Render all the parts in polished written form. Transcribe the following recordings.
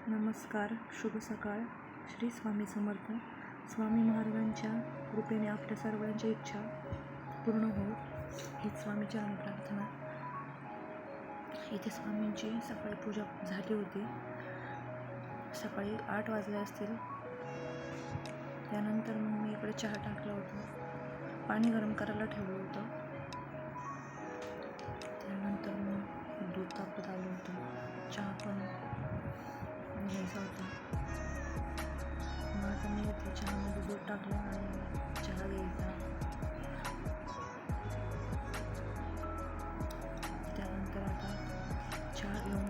नमस्कार, शुभ सकाळ. श्री स्वामी समर्थ. स्वामी महाराजांच्या कृपेने आपल्या सर्वांच्या इच्छा पूर्ण हो हीच स्वामीची प्रार्थना. इथे स्वामींची सकाळी पूजा झाली होती. सकाळी 8 वाजले असतील. त्यानंतर मग मी इकडे चहा टाकला होता, पाणी गरम करायला ठेवलं होतं. त्यानंतर मग दूध तापत आलं होतं, चहा पण घ्यायचा होता. मग आता मी इथे चहामध्ये दूध टाकलं आणि चहा घ्यायचा. त्यानंतर आता चहा घेऊन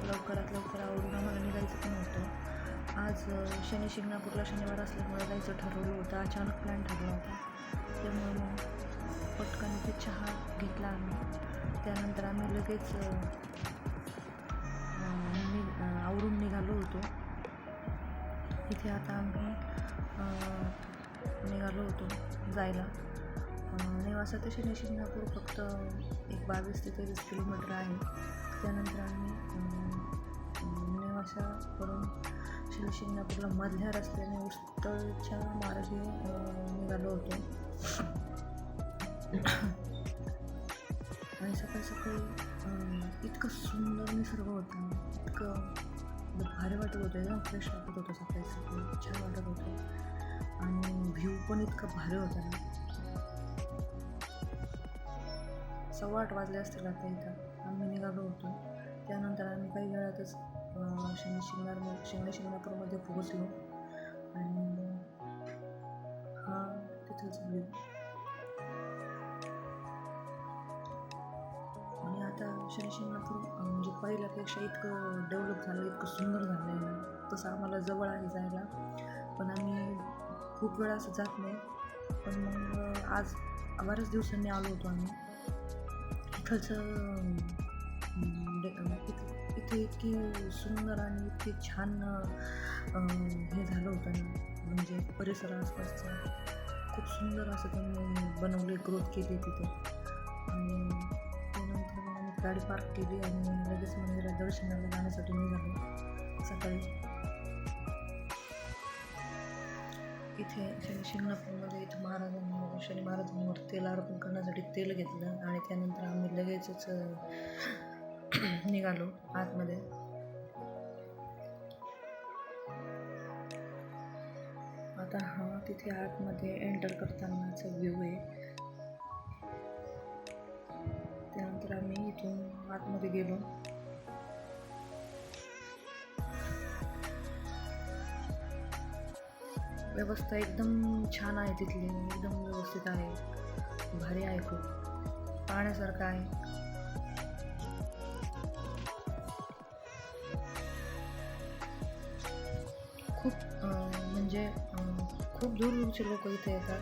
लवकरात लवकर आवरून आम्हाला निघायचं पण होतं. आज शिंगणापूरला शनिवार असल्यामुळे जायचं ठरवलं होतं. अचानक प्लॅन ठरला होता. त्यामुळे मग पटकन इथे चहा घेतला आम्ही. त्यानंतर आम्ही लगेच आवरून निघालो होतो. इथे आता आम्ही निघालो होतो जायला. नेवासा ते शिंगणापूर फक्त एक 22 ते 23 किलोमीटर आहे. त्यानंतर आम्ही नेवासावरून शिंगणापूरला मधल्या रस्त्याने उस्तळच्या मार्गे निघालो होतो. आणि सकाळी सकाळी इतकं सुंदर निसर्ग होता, इतकं भारी वाटत होतं, एकदम फ्रेश वाटत होतं. सकाळी सकाळी छान वाटत होतं आणि व्ह्यू पण इतकं भारी होता ना. 8:15 वाजले असतील आता इथं आम्ही निघालो होतो. त्यानंतर आम्ही काही वेळातच शिंगणापूरमध्ये पोहोचलो आणि हा तिथंच व्ह्यू. आणि आता शिंगणापूर म्हणजे पहिल्यापेक्षा इतकं डेव्हलप झालं, इतकं सुंदर झालं आहे ना. तसं आम्हाला जवळ आहे जायला, पण आम्ही खूप वेळा असं जात नाही. पण मग आज बऱ्याच दिवसांनी आलो होतो आम्ही. इथलचं इथे इतकी सुंदर आणि इतकी छान हे झालं होतं ना. म्हणजे परिसर आसपासचा खूप सुंदर असं त्यांनी बनवले, ग्रोथ केली तिथे. आणि त्यानंतर मग आम्ही गाडी पार्क केली आणि लगेच मंदिरात दर्शनाला जाण्यासाठी निघालो सकाळी. इथे शिंगणापूरमध्ये इथं शनी महाराजांवर तेल अर्पण करण्यासाठी तेल घेतलं आणि त्यानंतर आम्ही लगेचच निघालो आतमध्ये. आता हा तिथे आतमध्ये एंटर करतानाचा व्ह्यू आहे. त्यानंतर आम्ही इथून आतमध्ये गेलो. व्यवस्था एकदम छान आहे तिथली, एकदम व्यवस्थित आहे, भारी आहे, खूप पाहण्यासारखं आहे. खूप म्हणजे खूप दूरचे लोक इथे येतात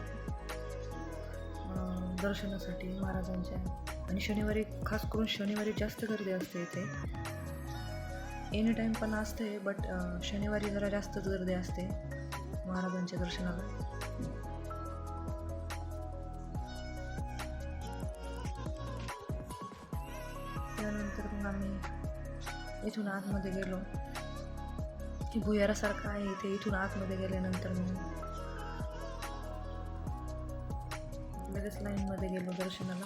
दर्शनासाठी महाराजांच्या. आणि शनिवारी, खास करून शनिवारी जास्त गर्दी असते इथे. एनी टाईम पण असते, बट शनिवारी जरा जास्तच गर्दी असते महाराजांच्या दर्शनाला. त्यानंतर मग आम्ही इथून आतमध्ये गेलो. भुयारासारखं आहे इथे. इथून आतमध्ये गेल्यानंतर मग लगेच लाईनमध्ये गेलो दर्शनाला.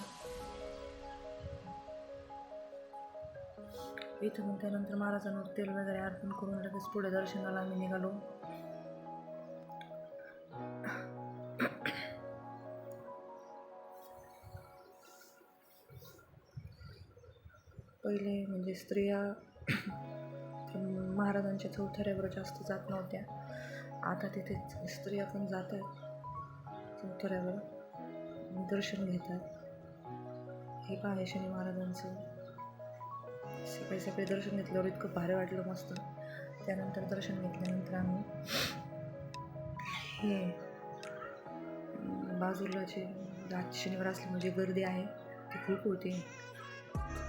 इथं मग त्यानंतर महाराजांवर तेल वगैरे अर्पण करून लगेच पुढे दर्शनाला आम्ही निघालो. पहिले म्हणजे स्त्रिया महाराजांच्या चौथऱ्यावर जास्त जात नव्हत्या. आता तिथे स्त्रिया पण जात आहेत चौथऱ्यावर, दर्शन घेतात. हे काय आहे शनी महाराजांचं. सकाळी सकाळी दर्शन घेतल्यावर इतकं भारी वाटलं, मस्त. त्यानंतर दर्शन घेतल्यानंतर आम्ही हे बाजूला जे आज शनिवार असल्यामुळे गर्दी आहे ती खूप होती.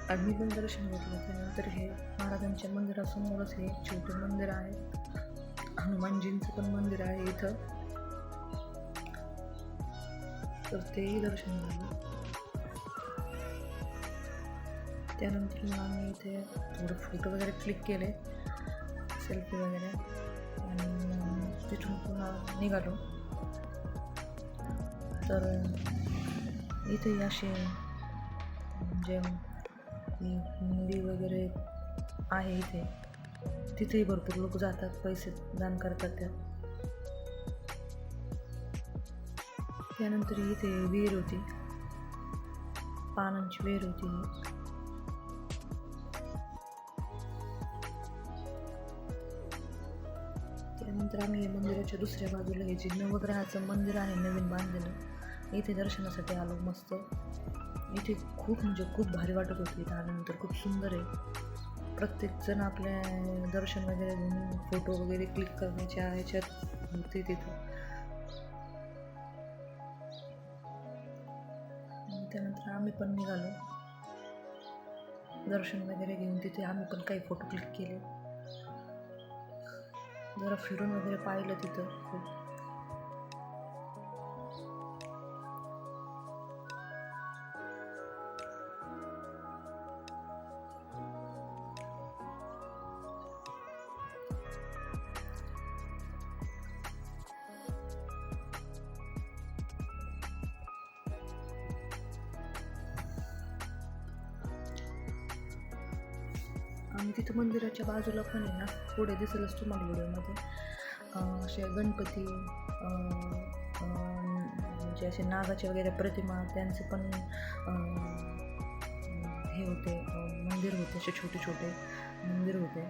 आम्ही पण दर्शन घेतलं. त्यानंतर हे महाराजांच्या मंदिरासमोरच हे छोटे मंदिर आहे. हनुमानजींचं पण मंदिर आहे इथं, तर तेही दर्शन झालं. त्यानंतर मग आम्ही इथे थोडे फोटो वगैरे क्लिक केले. सेल्फी वगैरे आणि तिथून पुन्हा निघालो. तर इथे असे म्हणजे मुंडी वगैरे आहे इथे, तिथेही भरपूर लोक जातात, पैसे दान करतात त्यानंतर इथे विहीर होती, पानांची विहीर होती. त्यानंतर आम्ही मंदिराच्या दुसऱ्या बाजूला हे जे नवग्रहाचं मंदिर आहे नवीन बांधलेलं, इथे दर्शनासाठी आलो. मस्त इथे खूप म्हणजे खूप भारी वाटत होती. इथं आल्यानंतर खूप सुंदर आहे. प्रत्येकजण आपल्या दर्शन वगैरे घेऊन फोटो वगैरे क्लिक करण्याच्या ह्याच्यात होते तिथं. त्यानंतर आम्ही पण निघालो दर्शन वगैरे घेऊन. तिथे आम्ही पण काही फोटो क्लिक केले, जरा फिरून वगैरे पाहिलं तिथं खूप. आणि तिथं मंदिराच्या बाजूला पण आहे ना, पुढे दिसेलच तुम्हाला व्हिडिओमध्ये, असे गणपती म्हणजे असे नागाचे वगैरे प्रतिमा, त्यांचे पण हे होते, मंदिर होते, असे छोटे छोटे मंदिर होते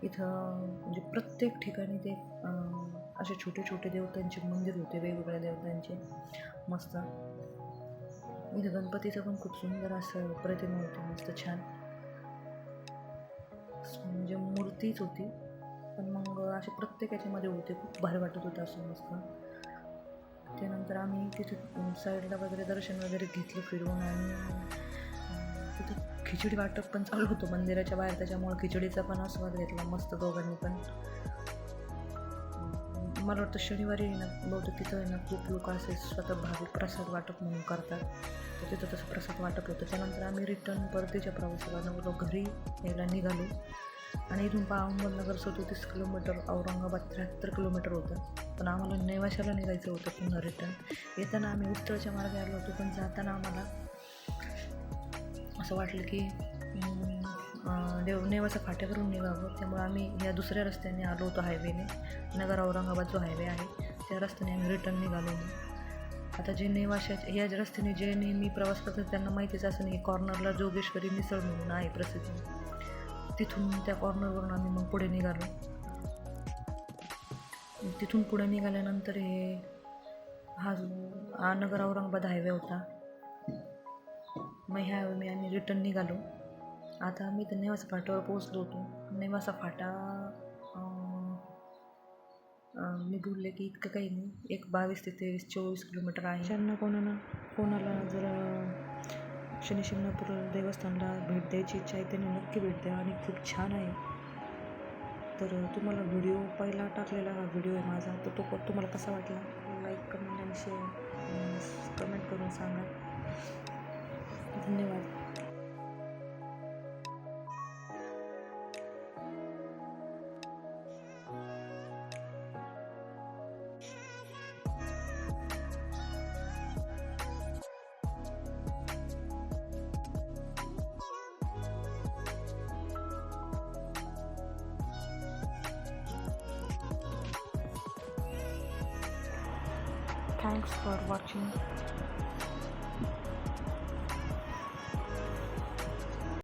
इथं. म्हणजे प्रत्येक ठिकाणी ते असे छोटे छोटे देवतांचे मंदिर होते, वेगवेगळ्या देवतांचे. मस्त इथं गणपतीचं पण खूप सुंदर असं प्रतिमा होती, मस्त छान, म्हणजे मूर्तीच होती पण मग असे प्रत्येक याच्यामध्ये होते. खूप भारी वाटत होतं असं मस्त. त्यानंतर आम्ही तिथे साईडला वगैरे दर्शन वगैरे घेतलं फिरवून, आणि तिथं खिचडी वाटप पण चालू होतं मंदिराच्या बाहेर, त्याच्यामुळे खिचडीचा पण आस्वाद घेतला मस्त दोघांनी पण. मला वाटतं शनिवारी ना बहुतेक तिथं आहे ना खूप लोक असे स्वतः भाविक प्रसाद वाटप म्हणून करतात, तर तिथं तसं प्रसाद वाटप होतं. त्यानंतर आम्ही रिटर्न परतीच्या प्रवासाला घरी यायला निघालो. आणि इथून अहमदनगर 37 किलोमीटर, औरंगाबाद 73 किलोमीटर होतं. पण आम्हाला नेवाशाला निघायचं होतं पुन्हा रिटर्न. येताना आम्ही उत्तरच्या मार्गे आलो होतो, पण जाताना आम्हाला असं वाटलं की नेवासा फाट्यावरून निघावं. त्यामुळे आम्ही ह्या दुसऱ्या रस्त्याने आलो होतो, हायवेने, नगर औरंगाबाद जो हायवे आहे त्या रस्त्याने आम्ही रिटर्न निघालो. आता जे नेवाशाच्या ह्या रस्त्याने जे नेहमी प्रवास करतात त्यांना माहितीच असं नाही, कॉर्नरला जोगेश्वरी मिसळ म्हणून आहे प्रसिद्ध. तिथून त्या कॉर्नरवरून आम्ही मग पुढे निघालो. तिथून पुढे निघाल्यानंतर हा नगर औरंगाबाद हायवे होता. मग ह्या हायवे आम्ही रिटर्न निघालो. आता आम्ही तर नेवासा फाट्यावर पोहोचलो होतो. नेवासा फाटा मी बोलले की इतकं काही नाही, एक 22 ते 23-24 किलोमीटर आहे. ज्यांना कोणाला जर शनी शिंगणापूर देवस्थानला भेट द्यायची इच्छा आहे त्यांनी नक्की भेट द्या, आणि खूप छान आहे. तर तुम्हाला व्हिडिओ पहिला टाकलेला हा व्हिडिओ आहे माझा, तर तो तुम्हाला कसा वाटला, लाईक, कमेंट आणि शेअर कमेंट करून सांगा. धन्यवाद. Thanks for watching.